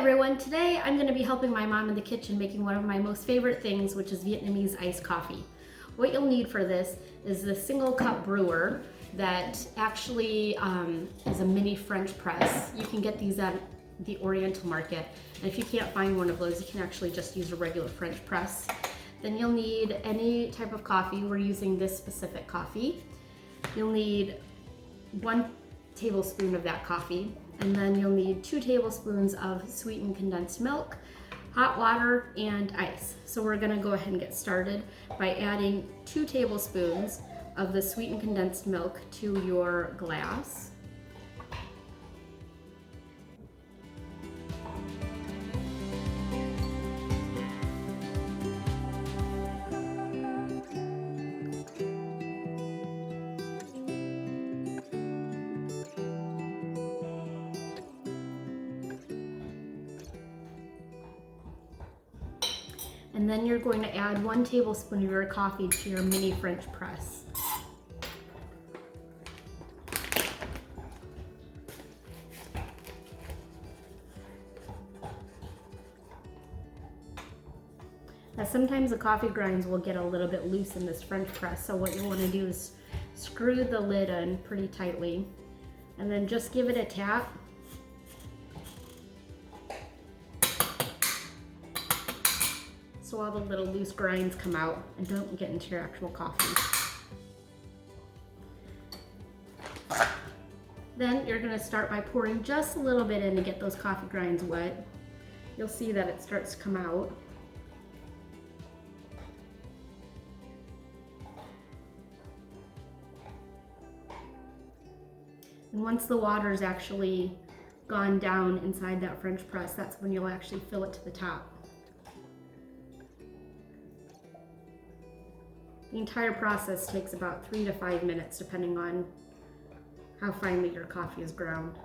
everyone, today I'm going to be helping my mom in the kitchen making one of my most favorite things, which is Vietnamese iced coffee. What you'll need for this is the single cup brewer that actually is a mini French press. You can get these at the Oriental Market, and if you can't find one of those, you can actually just use a regular French press. Then you'll need any type of coffee. We're using this specific coffee. You'll need 1 tablespoon of that coffee, and then you'll need 2 tablespoons of sweetened condensed milk, hot water, and ice. So we're gonna go ahead and get started by adding 2 tablespoons of the sweetened condensed milk to your glass. And then you're going to add 1 tablespoon of your coffee to your mini French press. Now sometimes the coffee grinds will get a little bit loose in this French press, so what you want to do is screw the lid in pretty tightly and then just give it a tap. So all the little loose grinds come out and don't get into your actual coffee. Then you're going to start by pouring just a little bit in to get those coffee grinds wet. You'll see that it starts to come out. And once the water's actually gone down inside that French press, that's when you'll actually fill it to the top. The entire process takes about 3 to 5 minutes depending on how finely your coffee is ground.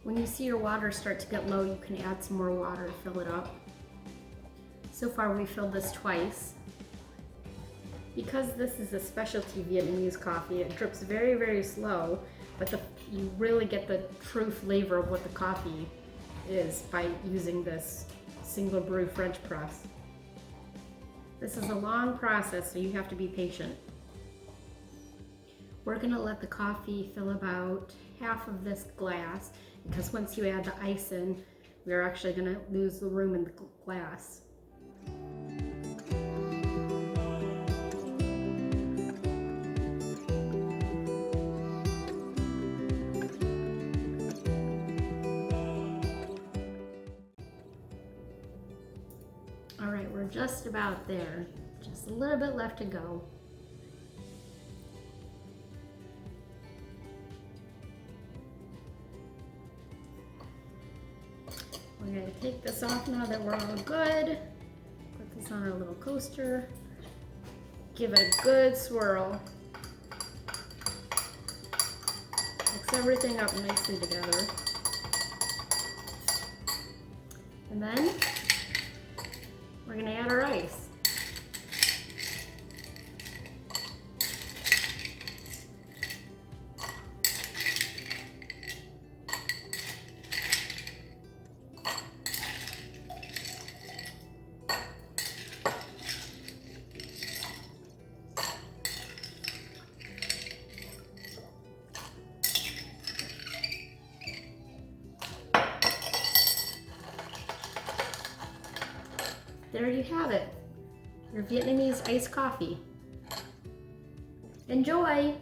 When you see your water start to get low, you can add some more water to fill it up. So far we filled this twice. Because this is a specialty Vietnamese coffee, it drips very, very slow, but you really get the true flavor of what the coffee is by using this single brew French press. This is a long process, so you have to be patient. We're gonna let the coffee fill about half of this glass, because once you add the ice in, we're actually gonna lose the room in the glass. All right, we're just about there. Just a little bit left to go. We're gonna take this off now that we're all good. Put this on our little coaster. Give it a good swirl. Mix everything up nicely together. And then we're gonna add our ice. There you have it, your Vietnamese iced coffee. Enjoy!